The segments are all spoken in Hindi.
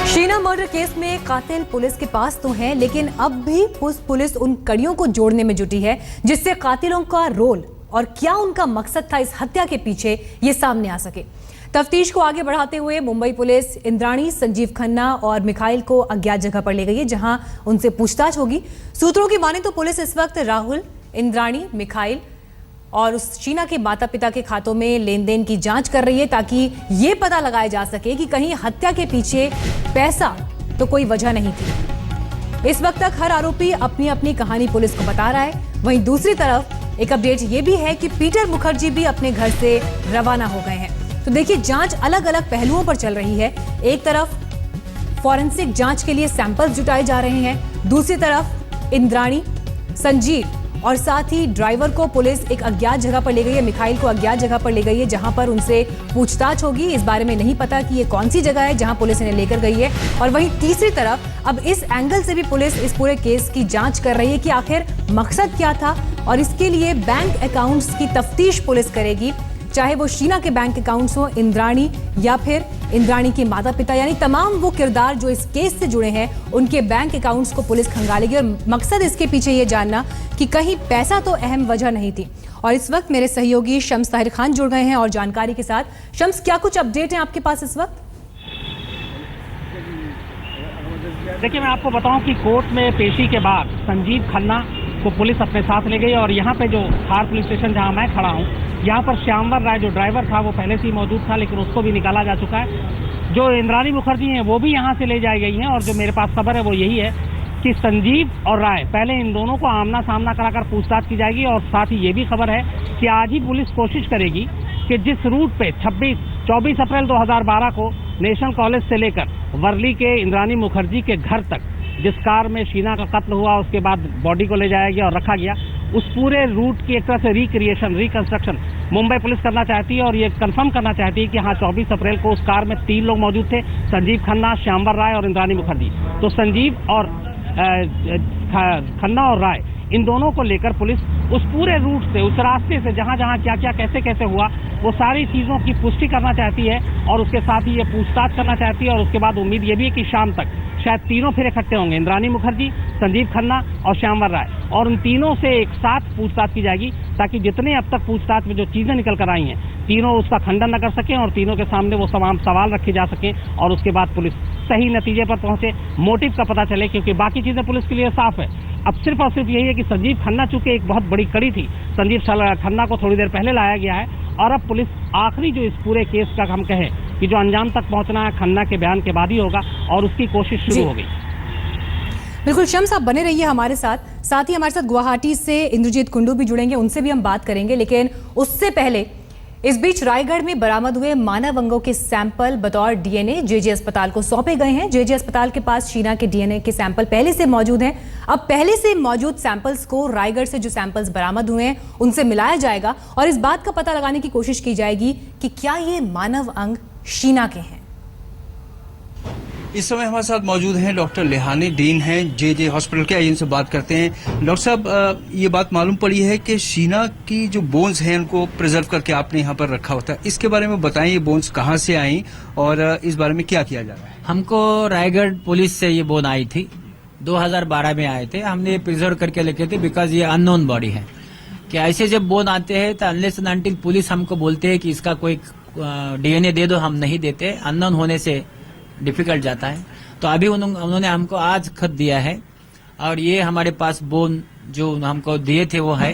शीना मर्डर केस में कातिल पुलिस के पास तो है, लेकिन अब भी पुलिस उन कड़ियों को जोड़ने में जुटी है जिससे कातिलों का रोल और क्या उनका मकसद था इस हत्या के पीछे ये सामने आ सके। तफ्तीश को आगे बढ़ाते हुए मुंबई पुलिस इंद्राणी, संजीव खन्ना और मिखाइल को अज्ञात जगह पर ले गई है जहां उनसे पूछताछ होगी। सूत्रों की माने तो पुलिस इस वक्त राहुल, इंद्राणी, मिखाइल और उस शीना के माता पिता के खातों में लेन देन की जांच कर रही है ताकि ये पता लगाया जा सके कि कहीं हत्या के पीछे पैसा तो कोई वजह नहीं थी। इस वक्त तक हर आरोपी अपनी अपनी कहानी पुलिस को बता रहा है। वहीं दूसरी तरफ एक अपडेट ये भी है कि पीटर मुखर्जी भी अपने घर से रवाना हो गए हैं। तो देखिए, जांच अलग अलग पहलुओं पर चल रही है। एक तरफ फॉरेंसिक जांच के लिए सैंपल्स जुटाए जा रहे हैं, दूसरी तरफ इंद्राणी, संजीव और साथ ही ड्राइवर को पुलिस एक अज्ञात जगह पर ले गई है, मिखाइल को अज्ञात जगह पर ले गई है जहां पर उनसे पूछताछ होगी। इस बारे में नहीं पता कि ये कौन सी जगह है जहां पुलिस इन्हें लेकर गई है। और वहीं तीसरी तरफ अब इस एंगल से भी पुलिस इस पूरे केस की जांच कर रही है कि आखिर मकसद क्या था, और इसके लिए बैंक अकाउंट्स की तफ्तीश पुलिस करेगी, चाहे वो शीना के बैंक अकाउंट्स हो, इंद्राणी या फिर इंद्राणी के माता पिता, यानी तमाम वो किरदार जो इस केस से जुड़े हैं उनके बैंक अकाउंट्स को पुलिस खंगालेगी। और मकसद इसके पीछे ये जानना कि कहीं पैसा तो अहम वजह नहीं थी। और इस वक्त मेरे सहयोगी शम्स ताहिर खान जुड़ गए हैं और जानकारी के साथ। शम्स, क्या कुछ अपडेट है आपके पास इस वक्त? देखिए, मैं आपको बताऊं कि कोर्ट में पेशी के बाद संजीव खन्ना को पुलिस अपने साथ ले गई और यहाँ पे जो खार पुलिस स्टेशन जहाँ मैं खड़ा हूँ, यहाँ पर श्यामवर राय जो ड्राइवर था वो पहले से ही मौजूद था, लेकिन उसको भी निकाला जा चुका है। जो इंद्राणी मुखर्जी हैं वो भी यहाँ से ले जाई गई हैं। और जो मेरे पास खबर है वो यही है कि संजीव और राय, पहले इन दोनों को आमना सामना कराकर पूछताछ की जाएगी। और साथ ही ये भी खबर है कि आज ही पुलिस कोशिश करेगी कि जिस रूट पे 24 अप्रैल 2012 को नेशनल कॉलेज से लेकर वर्ली के इंद्राणी मुखर्जी के घर तक जिस कार में शीना का कत्ल हुआ, उसके बाद बॉडी को ले जाया गया और रखा गया, उस पूरे रूट की एक तरह से रिकंस्ट्रक्शन मुंबई पुलिस करना चाहती है। और ये कंफर्म करना चाहती है कि हाँ, 24 अप्रैल को उस कार में 3 लोग मौजूद थे, संजीव खन्ना, श्यामवर राय और इंद्राणी मुखर्जी। तो संजीव और खन्ना और राय, इन दोनों को लेकर पुलिस उस पूरे रूट से, उस रास्ते से जहां जहां क्या क्या कैसे कैसे हुआ, वो सारी चीजों की पुष्टि करना चाहती है और उसके साथ ही ये पूछताछ करना चाहती है। और उसके बाद उम्मीद ये भी है कि शाम तक शायद तीनों फिर इकट्ठे होंगे, इंद्राणी मुखर्जी, संजीव खन्ना और श्यामवर राय, और उन तीनों से एक साथ पूछताछ की जाएगी ताकि जितने अब तक पूछताछ में जो चीजें निकल कर आई हैं, तीनों उसका खंडन न कर सकें और तीनों के सामने वो तमाम सवाल रखे जा सकें और उसके बाद पुलिस सही नतीजे पर पहुंचे, मोटिव का पता चले। क्योंकि बाकी चीजें पुलिस के लिए साफ है। अब सिर्फ और सिर्फ यही है कि संजीव खन्ना चूंकि एक बहुत बड़ी कड़ी थी, संजीव खन्ना को थोड़ी देर पहले लाया गया है और अब पुलिस आखिरी जो इस पूरे केस का हम कहें कि जो अंजाम तक पहुंचना है खन्ना के बयान के बाद ही होगा और उसकी कोशिश शुरू हो गई। बिल्कुल शम्स, आप बने रहिए हमारे साथ ही हमारे साथ गुवाहाटी से इंद्रजीत कुंडू भी जुड़ेंगे, उनसे भी हम बात करेंगे। लेकिन उससे पहले इस बीच रायगढ़ में बरामद हुए मानव अंगों के सैंपल बतौर डीएनए जेजे अस्पताल को सौंपे गए हैं। जेजे अस्पताल के पास शीना के डीएनए के सैंपल पहले से मौजूद हैं। अब पहले से मौजूद सैंपल्स को रायगढ़ से जो सैंपल्स बरामद हुए हैं उनसे मिलाया जाएगा और इस बात का पता लगाने की कोशिश की जाएगी कि क्या ये मानव अंग शीना के हैं। इस समय हमारे साथ मौजूद हैं डॉक्टर लेहानी, डीन हैं जेजे हॉस्पिटल के। आइए इनसे बात करते हैं। डॉक्टर साहब, ये बात मालूम पड़ी है कि शीना की जो बोन्स हैं उनको प्रिजर्व करके आपने यहाँ पर रखा होता है, इसके बारे में बताएं, ये बोन्स कहाँ से आई और इस बारे में क्या किया जा रहा है? हमको रायगढ़ पुलिस से ये बोन आई थी, 2012 में आए थे। हमने प्रिजर्व करके लेके थे बिकॉज ये अननोन बॉडी है। कि ऐसे जब बोन आते हैं तो अनलेस एंड अनटिल पुलिस हमको बोलते हैं कि इसका कोई डीएनए दे दो, हम नहीं देते, अननोन होने से डिफिकल्ट जाता है। तो अभी उन्होंने हमको आज खत दिया है और ये हमारे पास बोन जो हमको दिए थे वो है।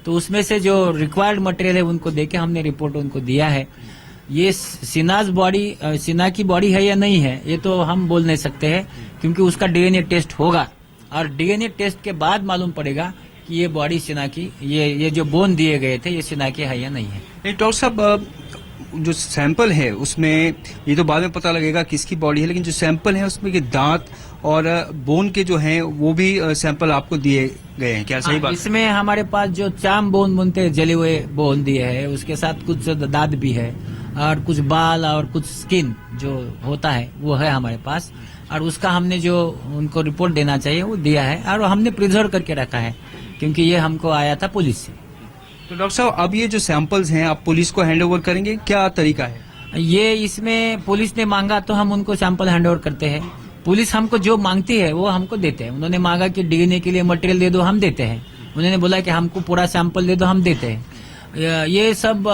तो उसमें से जो रिक्वायर्ड मटेरियल है उनको देके हमने रिपोर्ट उनको दिया है। ये शीना की बॉडी है या नहीं है ये तो हम बोल नहीं सकते हैं, क्योंकि उसका डीएनए टेस्ट होगा और डीएनए टेस्ट के बाद मालूम पड़ेगा कि ये बॉडी शीना की, ये जो बोन दिए गए थे ये शीना की है या नहीं है। डॉक्टर साहब, जो सैंपल है उसमें ये तो बाद में पता लगेगा किसकी बॉडी है, लेकिन जो सैंपल है उसमें के दांत और बोन के जो हैं वो भी सैंपल आपको दिए गए हैं, क्या सही बात? इसमें हमारे पास जो चाम बोन बोलते हैं, जले हुए बोन दिए हैं, उसके साथ कुछ दांत भी है और कुछ बाल और कुछ स्किन जो होता है वो है हमारे पास। और उसका हमने जो उनको रिपोर्ट देना चाहिए वो दिया है और हमने प्रिजर्व करके रखा है क्योंकि ये हमको आया था पुलिस से। तो डॉक्टर साहब, अब ये जो सैंपल्स हैं आप पुलिस को हैंड ओवर करेंगे, क्या तरीका है? ये इसमें पुलिस ने मांगा तो हम उनको सैंपल हैंड ओवर करते हैं। पुलिस हमको जो मांगती है वो हमको देते हैं। उन्होंने मांगा कि डीएनए के लिए मटेरियल दे दो, हम देते हैं। उन्होंने बोला कि हमको पूरा सैंपल दे दो, हम देते हैं। ये सब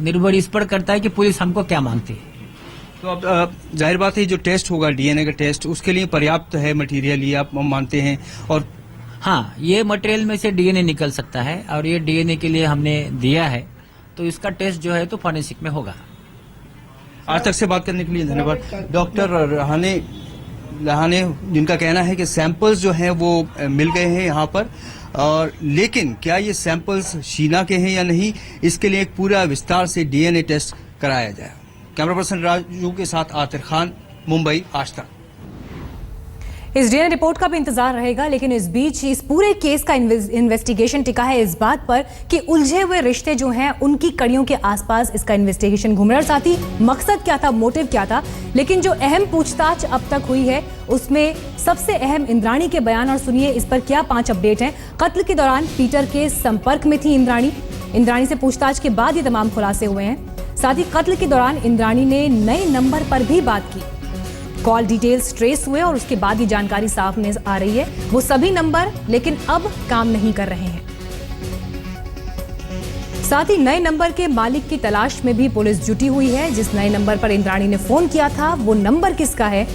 निर्भर इस पर करता है कि पुलिस हमको क्या मांगती है। तो अब जाहिर बात है जो टेस्ट होगा डीएनए का टेस्ट, उसके लिए पर्याप्त है मटेरियल, ये आप मानते हैं? और हाँ, ये मटेरियल में से डीएनए निकल सकता है और ये डीएनए के लिए हमने दिया है, तो इसका टेस्ट जो है तो फॉरेंसिक में होगा। आज तक से बात करने के लिए धन्यवाद। डॉक्टर लहाने जिनका कहना है कि सैंपल्स जो हैं वो मिल गए हैं यहाँ पर, और लेकिन क्या ये सैंपल्स शीना के हैं या नहीं, इसके लिए एक पूरा विस्तार से डीएनए टेस्ट कराया जाए। कैमरा पर्सन राजू के साथ आतिर खान, मुंबई, आज तक। इस डीएनए रिपोर्ट का भी इंतजार रहेगा, लेकिन इस बीच इस पूरे केस का इन्वेस्टिगेशन टिका है इस बात पर कि उलझे हुए रिश्ते जो हैं उनकी कड़ियों के आसपास इसका इन्वेस्टिगेशन घूम रहा है। साथ ही मकसद क्या था, मोटिव क्या था। लेकिन जो अहम पूछताछ अब तक हुई है उसमें सबसे अहम इंद्राणी के बयान, और सुनिए इस पर क्या 5 अपडेट हैं। कत्ल के दौरान पीटर के संपर्क में थी इंद्राणी से पूछताछ के बाद ये तमाम खुलासे हुए हैं। साथ ही कत्ल के दौरान इंद्राणी ने नए नंबर पर भी बात की। कॉल डिटेल्स ट्रेस हुए और उसके बाद ये जानकारी साफ नजर आ रही है। वो सभी नंबर लेकिन अब काम नहीं कर रहे हैं। साथ ही नए नंबर के मालिक की तलाश में भी पुलिस जुटी हुई है। जिस नए नंबर पर इंद्राणी ने फोन किया था वो नंबर किसका है,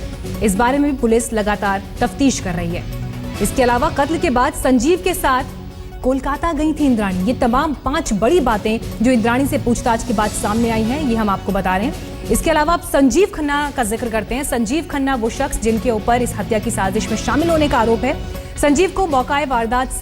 इस बारे में भी पुलिस लगातार तफ्तीश कर रही है। इसके अलावा कत्ल के बाद संजीव के साथ कोलकाता गई थी इंद्राणी। ये तमाम 5 बड़ी बातें जो इंद्राणी से पूछताछ के बाद सामने आई हैं, ये हम आपको बता रहे हैं। इसके अलावा आप संजीव खन्ना का जिक्र करते हैं। संजीव खन्ना वो शख्स जिनके ऊपर इस हत्या की साजिश में शामिल होने का आरोप है। संजीव को मौकाए वारदात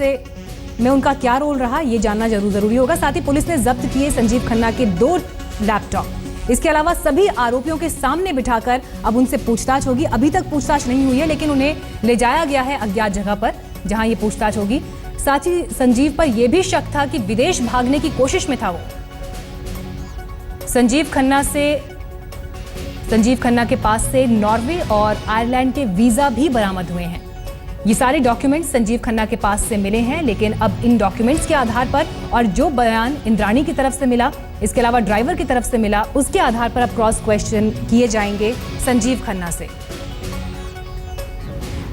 में उनका क्या रोल रहा, ये जानना जरूरी होगा। साथ ही पुलिस ने जब्त किए संजीव खन्ना के 2 लैपटॉप। इसके अलावा सभी आरोपियों के सामने बिठाकर अब उनसे पूछताछ होगी। अभी तक पूछताछ नहीं हुई है, लेकिन उन्हें ले जाया गया है अज्ञात जगह पर जहां ये पूछताछ होगी। साथ ही संजीव पर यह भी शक था कि विदेश भागने की कोशिश में था वो। संजीव खन्ना के पास से नॉर्वे और आयरलैंड के वीजा भी बरामद हुए हैं। ये सारे डॉक्यूमेंट्स संजीव खन्ना के पास से मिले हैं, लेकिन अब इन डॉक्यूमेंट्स के आधार पर और जो बयान इंद्राणी की तरफ से मिला, इसके अलावा ड्राइवर की तरफ से मिला, उसके आधार पर अब क्रॉस क्वेश्चन किए जाएंगे संजीव खन्ना से।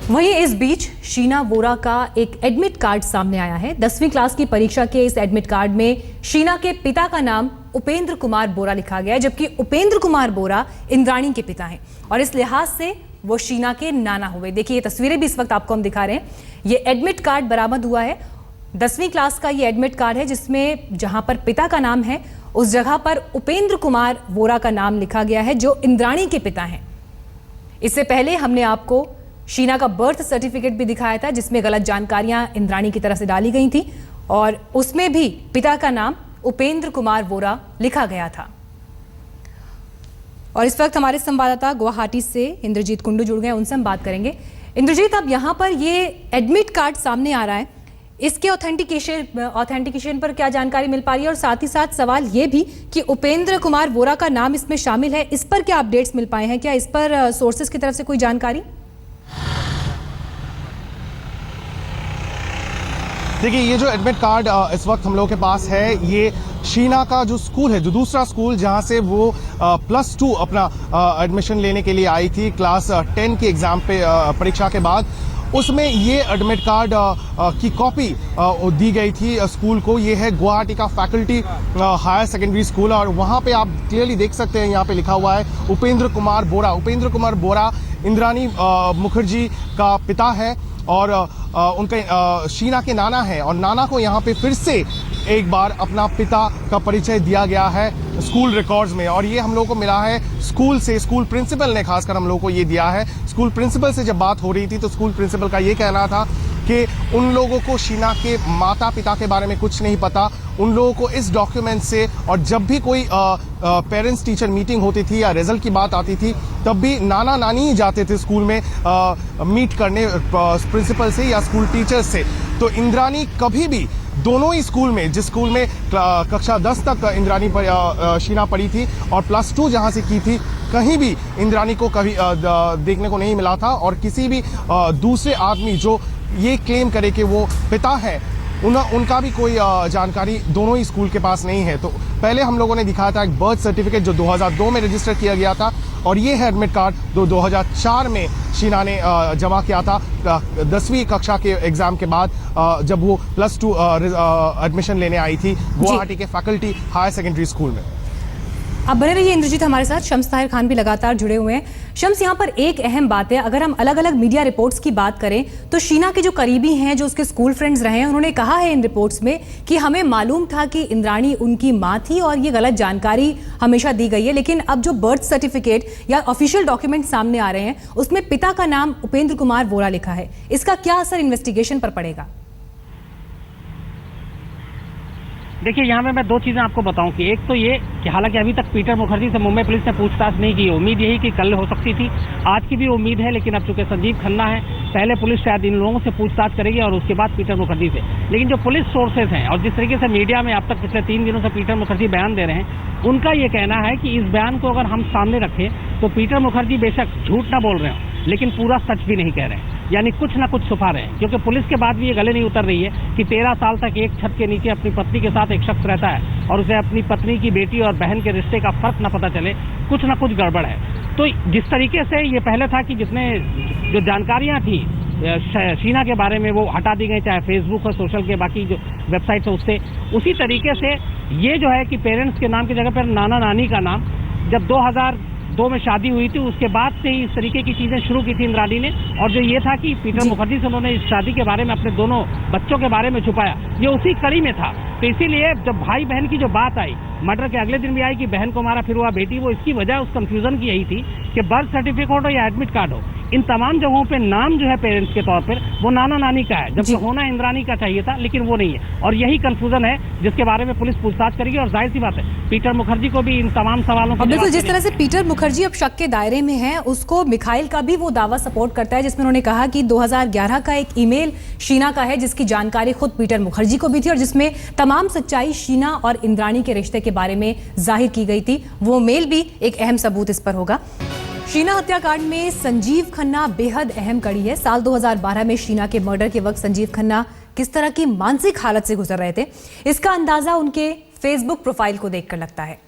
वहीं इस बीच शीना वोरा का एक एडमिट कार्ड सामने आया है। 10वीं क्लास की परीक्षा के इस एडमिट कार्ड में शीना के पिता का नाम उपेंद्र कुमार बोरा लिखा गया है, जबकि उपेंद्र कुमार बोरा इंद्राणी के पिता हैं और इस लिहाज से वो शीना के नाना हुए। देखिए ये तस्वीरें भी इस वक्त आपको हम दिखा रहे हैं। ये एडमिट कार्ड बरामद हुआ है। 10वीं क्लास का ये एडमिट कार्ड है जिसमें जहां पर पिता का नाम है उस जगह पर उपेंद्र कुमार बोरा का नाम लिखा गया है जो इंद्राणी के पिता हैं। इससे पहले हमने आपको शीना का बर्थ सर्टिफिकेट भी दिखाया था जिसमें गलत जानकारियां इंद्राणी की तरफ से डाली गई थी और उसमें भी पिता का नाम उपेंद्र कुमार बोरा लिखा गया था। और इस वक्त हमारे संवाददाता गुवाहाटी से इंद्रजीत कुंडू जुड़ गए, उनसे हम बात करेंगे। इंद्रजीत, अब यहाँ पर ये एडमिट कार्ड सामने आ रहा है, इसके ऑथेंटिकेशन पर क्या जानकारी मिल पा रही है? और साथ ही साथ सवाल ये भी कि उपेंद्र कुमार बोरा का नाम इसमें शामिल है, इस पर क्या अपडेट्स मिल पाए हैं? क्या इस पर सोर्सेज की तरफ से कोई जानकारी? देखिए, ये जो एडमिट कार्ड इस वक्त हम लोगों के पास है, ये शीना का जो स्कूल है, जो दूसरा स्कूल जहां से वो +2 अपना एडमिशन लेने के लिए आई थी क्लास 10 की एग्जाम पे परीक्षा के बाद, उसमें ये एडमिट कार्ड की कॉपी दी गई थी स्कूल को। ये है गुवाहाटी का फैकल्टी हायर सेकेंडरी स्कूल और वहाँ पे आप क्लियरली देख सकते हैं, यहाँ पे लिखा हुआ है उपेंद्र कुमार बोरा। उपेंद्र कुमार बोरा इंद्राणी मुखर्जी का पिता है और उनका शीना के नाना है और नाना को यहाँ पे फिर से एक बार अपना पिता का परिचय दिया गया है स्कूल रिकॉर्ड्स में। और ये हम लोगों को मिला है स्कूल से, स्कूल प्रिंसिपल ने खासकर हम लोगों को ये दिया है। स्कूल प्रिंसिपल से जब बात हो रही थी तो स्कूल प्रिंसिपल का ये कहना था कि उन लोगों को शीना के माता पिता के बारे में कुछ नहीं पता। उन लोगों को इस डॉक्यूमेंट से, और जब भी कोई पेरेंट्स टीचर मीटिंग होती थी या रिजल्ट की बात आती थी तब भी नाना नानी ही जाते थे स्कूल में मीट करने प्रिंसिपल से या स्कूल टीचर्स से। तो इंद्राणी कभी भी दोनों ही स्कूल में, जिस स्कूल में कक्षा 10 तक इंद्राणी शीना पढ़ी थी और +2 जहां से की थी, कहीं भी इंद्राणी को कभी देखने को नहीं मिला था। और किसी भी दूसरे आदमी जो ये क्लेम करे कि वो पिता है, उनका भी कोई जानकारी दोनों ही स्कूल के पास नहीं है। तो पहले हम लोगों ने दिखाया था एक बर्थ सर्टिफिकेट जो 2002 में रजिस्टर किया गया था, और ये है एडमिट कार्ड जो 2004 में शीना ने जमा किया था 10वीं कक्षा के एग्जाम के बाद, जब वो +2 एडमिशन लेने आई थी गुवाहाटी के फैकल्टी हायर सेकेंडरी स्कूल में। अब बने रहिए इंद्रजीत हमारे साथ। शम्स ताहिर खान भी लगातार जुड़े हुए हैं। शम्स, यहाँ पर एक अहम बात है, अगर हम अलग अलग मीडिया रिपोर्ट्स की बात करें तो शीना के जो करीबी हैं, जो उसके स्कूल फ्रेंड्स रहे हैं, उन्होंने कहा है इन रिपोर्ट्स में कि हमें मालूम था कि इंद्राणी उनकी मां थी और ये गलत जानकारी हमेशा दी गई है। लेकिन अब जो बर्थ सर्टिफिकेट या ऑफिशियल डॉक्यूमेंट सामने आ रहे हैं उसमें पिता का नाम उपेंद्र कुमार वोरा लिखा है, इसका क्या असर इन्वेस्टिगेशन पर पड़ेगा? देखिए, यहाँ में मैं दो चीज़ें आपको बताऊं कि एक तो ये कि हालांकि अभी तक पीटर मुखर्जी से मुंबई पुलिस ने पूछताछ नहीं की। उम्मीद यही कि कल हो सकती थी, आज की भी उम्मीद है, लेकिन अब चूंकि संजीव खन्ना है, पहले पुलिस शायद इन लोगों से पूछताछ करेगी और उसके बाद पीटर मुखर्जी से। लेकिन जो पुलिस सोर्सेज हैं और जिस तरीके से मीडिया में अब तक पिछले 3 दिनों से पीटर मुखर्जी बयान दे रहे हैं, उनका ये कहना है कि इस बयान को अगर हम सामने रखें तो पीटर मुखर्जी बेशक झूठ ना बोल रहे हो लेकिन पूरा सच भी नहीं कह रहे हैं, यानी कुछ ना कुछ छुपा रहे हैं। क्योंकि पुलिस के बाद भी ये गले नहीं उतर रही है कि 13 साल तक एक छत के नीचे अपनी पत्नी के साथ एक शख्स रहता है और उसे अपनी पत्नी की बेटी और बहन के रिश्ते का फर्क ना पता चले, कुछ ना कुछ गड़बड़ है। तो जिस तरीके से ये पहले था कि जितने जो जानकारियां थी शीना के बारे में वो हटा दी गई, चाहे फेसबुक और सोशल के बाकी जो वेबसाइट है उससे, उसी तरीके से ये जो है कि पेरेंट्स के नाम की जगह पर नाना नानी का नाम, जब 2002 में शादी हुई थी उसके बाद से ही इस तरीके की चीजें शुरू की थी इंद्राणी ने। और जो ये था कि पीटर मुखर्जी से उन्होंने इस शादी के बारे में अपने दोनों बच्चों के बारे में छुपाया, ये उसी कड़ी में था। तो इसीलिए जब भाई बहन की जो बात आई, मर्डर के अगले दिन भी आई कि बहन को मारा फिर हुआ बेटी, वो इसकी वजह उस कंफ्यूजन की यही थी कि बर्थ सर्टिफिकेट हो या एडमिट कार्ड हो, इन तमाम जगहों पे नाम जो है पेरेंट्स के तौर पर वो नाना नानी का है, जबकि होना इंद्राणी का चाहिए था, लेकिन वो नहीं है। और यही कंफ्यूजन है जिसके बारे में पुलिस पूछताछ करेगी। और जाहिर सी बात है पीटर मुखर्जी को भी इन तमाम सवालों का बिल्कुल, जिस तरह से पीटर मुखर्जी अब शक के दायरे में है, उसको मिखाइल का भी वो दावा सपोर्ट करता है जिसमें उन्होंने कहा कि 2011 का एक ईमेल शीना का है जिसकी जानकारी खुद पीटर मुखर्जी को भी थी और जिसमें तमाम सच्चाई शीना और इंद्राणी के रिश्ते के बारे में जाहिर की गई थी। वो मेल भी एक अहम सबूत इस पर होगा। शीना हत्याकांड में संजीव खन्ना बेहद अहम कड़ी है। साल 2012 में शीना के मर्डर के वक्त संजीव खन्ना किस तरह की मानसिक हालत से गुजर रहे थे, इसका अंदाजा उनके फेसबुक प्रोफाइल को देखकर लगता है।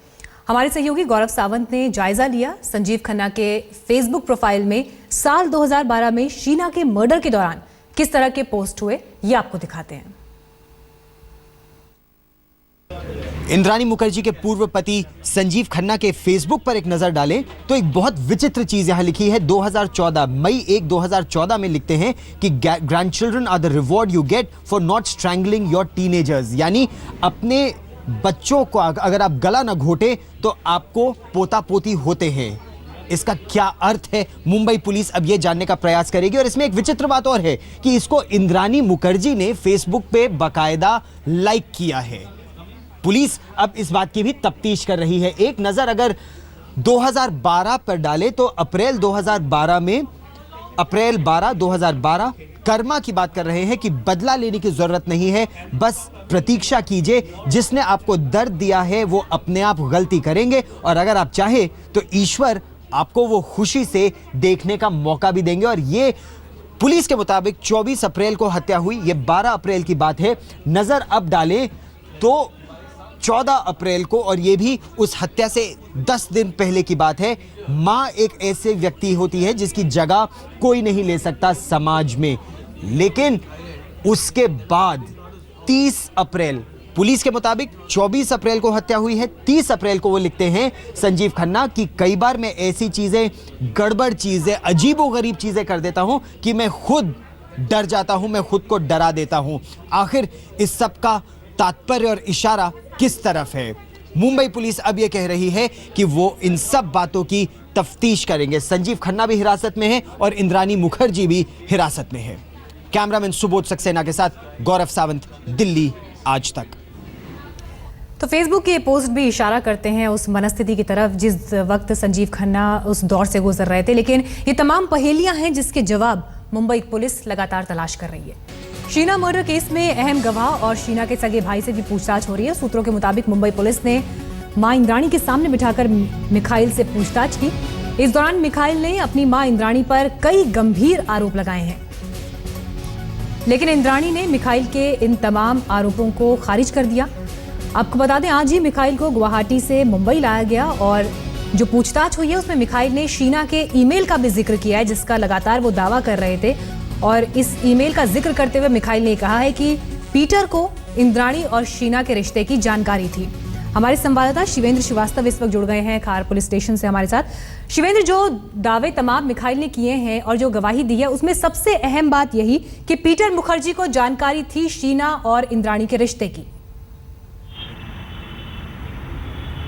हमारे सहयोगी गौरव सावंत ने जायजा लिया संजीव खन्ना के फेसबुक प्रोफाइल में साल 2012 में शीना के मर्डर के दौरान किस तरह के पोस्ट हुए, ये आपको दिखाते हैं। इंद्राणी मुखर्जी के पूर्व पति संजीव खन्ना के फेसबुक पर एक नजर डालें तो एक बहुत विचित्र चीज यहां लिखी है। 2014 मई 1 2014 में लिखते हैं कि grandchildren are the reward you get for not strangling your teenagers, यानी अपने बच्चों को अगर आप गला न घोटे तो आपको पोता पोती होते हैं। इसका क्या अर्थ है, मुंबई पुलिस अब यह जानने का प्रयास करेगी। और इसमें एक विचित्र बात और है कि इसको इंद्राणी मुखर्जी ने फेसबुक पे बाकायदा लाइक किया है। पुलिस अब इस बात की भी तफ्तीश कर रही है। एक नजर अगर 2012 पर डाले तो अप्रैल 12 2012 कर्मा की बात कर रहे हैं कि बदला लेने की जरूरत नहीं है, बस प्रतीक्षा कीजिए, जिसने आपको दर्द दिया है वो अपने आप गलती करेंगे और अगर आप चाहे तो ईश्वर आपको वो खुशी से देखने का मौका भी देंगे। और ये पुलिस के मुताबिक 24 अप्रैल को हत्या हुई, ये 12 अप्रैल की बात है। नजर अब डालें तो 14 अप्रैल को, और ये भी उस हत्या से 10 दिन पहले की बात है। मां एक ऐसे व्यक्ति होती है जिसकी जगह कोई नहीं ले सकता समाज में, लेकिन उसके बाद 30 अप्रैल, पुलिस के मुताबिक 24 अप्रैल को हत्या हुई है, 30 अप्रैल को वो लिखते हैं संजीव खन्ना कि कई बार मैं ऐसी चीजें, गड़बड़ चीजें, अजीबोगरीब चीजें कर देता हूं कि मैं खुद डर जाता हूं, मैं खुद को डरा देता हूं। आखिर इस सब का तात्पर्य और इशारा किस तरफ है? मुंबई पुलिस अब यह कह रही है कि वो इन सब बातों की तफ्तीश करेंगे। संजीव खन्ना भी हिरासत में है और इंद्राणी मुखर्जी भी हिरासत में है। कैमरामैन सुबोध सक्सेना के साथ गौरव सावंत, दिल्ली आज तक। तो फेसबुक के पोस्ट भी इशारा करते हैं उस मनस्थिति की तरफ जिस वक्त संजीव खन्ना उस दौर से गुजर रहे थे, लेकिन ये तमाम पहेलियां हैं जिसके जवाब मुंबई पुलिस लगातार तलाश कर रही है। शीना मर्डर केस में अहम गवाह और शीना के सगे भाई से भी पूछताछ हो रही है। सूत्रों के मुताबिक मुंबई पुलिस ने मां इंद्राणी के सामने बिठाकर मिखाइल से पूछताछ की। इस दौरान मिखाइल ने अपनी मां इंद्राणी पर कई गंभीर आरोप लगाए हैं, लेकिन इंद्राणी ने मिखाइल के इन तमाम आरोपों को खारिज कर दिया। आपको बता दें आज ही मिखाइल को गुवाहाटी से मुंबई लाया गया और जो पूछताछ हुई है उसमें मिखाइल ने शीना के ईमेल का भी जिक्र किया है जिसका लगातार वो दावा कर रहे थे। और इस ईमेल का जिक्र करते हुए मिखाइल ने कहा है कि पीटर को इंद्राणी और शीना के रिश्ते की जानकारी थी। हमारे संवाददाता शिवेंद्र श्रीवास्तव इस वक्त जुड़ गए हैं खार पुलिस स्टेशन से हमारे साथ। शिवेंद्र, जो दावे तमाम मिखाइल ने किए हैं और जो गवाही दी है उसमें सबसे अहम बात यही कि पीटर मुखर्जी को जानकारी थी शीना और इंद्राणी के रिश्ते की।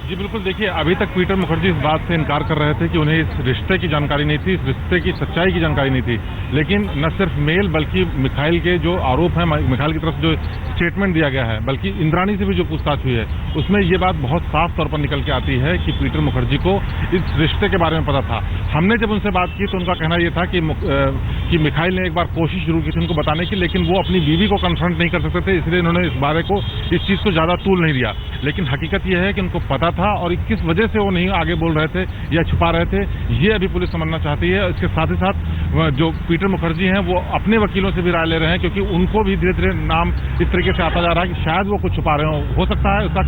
जी बिल्कुल, देखिए अभी तक पीटर मुखर्जी इस बात से इनकार कर रहे थे कि उन्हें इस रिश्ते की जानकारी नहीं थी, इस रिश्ते की सच्चाई की जानकारी नहीं थी। लेकिन न सिर्फ मेल बल्कि मिखाइल के जो आरोप हैं, मिखाइल की तरफ से जो स्टेटमेंट दिया गया है, बल्कि इंद्राणी से भी जो पूछताछ हुई है उसमें ये बात बहुत साफ तौर पर निकल के आती है कि पीटर मुखर्जी को इस रिश्ते के बारे में पता था। हमने जब उनसे बात की तो उनका कहना यह था कि मिखाइल ने एक बार कोशिश शुरू की थी उनको बताने की, लेकिन वो अपनी बीवी को कन्फ्रंट नहीं कर सकते थे, इसलिए इन्होंने इस चीज को ज्यादा तूल नहीं दिया। लेकिन हकीकत यह है कि उनको पता था और किस वजह से वो नहीं आगे बोल रहे थे या छुपा रहे थे, ये अभी पुलिस समझना चाहती है। इसके साथ ही साथ जो पीटर मुखर्जी हैं वो अपने वकीलों से भी राय ले रहे हैं, क्योंकि उनको भी धीरे धीरे नाम इस तरीके से आता जा रहा है कि शायद वो कुछ छुपा रहे हो सकता है उसका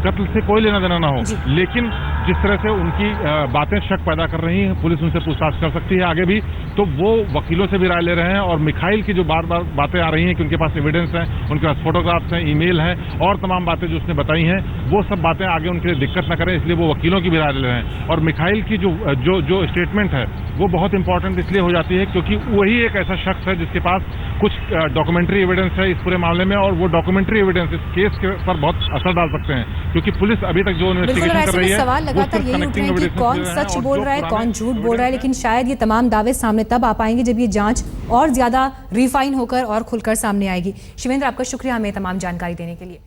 कत्ल से कोई लेना देना ना हो। लेकिन जिस तरह से उनकी बातें शक पैदा कर रही हैं, पुलिस उनसे पूछताछ कर सकती है आगे भी, तो वो वकीलों से भी राय ले रहे हैं। और मिखाइल की जो बार बार बातें आ रही हैं कि उनके पास एविडेंस है, उनके पास फोटोग्राफ्स हैं, ईमेल है और तमाम बातें जो उसने बताई हैं, वो सब बातें आगे उनके लिए दिक्कत न करें, इसलिए वो वकीलों की भी राय ले रहे हैं। और मिखाइल की जो स्टेटमेंट है वो बहुत इंपॉर्टेंट इसलिए हो जाती है क्योंकि वही एक ऐसा शख्स है जिसके पास कुछ डॉक्यूमेंट्री एविडेंस है इस पूरे मामले में, और वो डॉक्यूमेंट्री एविडेंस इस केस के पर बहुत असर डाल सकते हैं, क्योंकि पुलिस अभी तक जो इन्वेस्टिगेशन कर रही है सवाल लगातार यही उठ रहे हैं कि कौन सच बोल रहा है, कौन झूठ बोल रहा है। लेकिन शायद ये तमाम दावे सामने तब आ पाएंगे जब ये जांच और ज्यादा रिफाइन होकर और खुलकर सामने आएगी। शिवेंद्र, आपका शुक्रिया हमें तमाम जानकारी देने के लिए।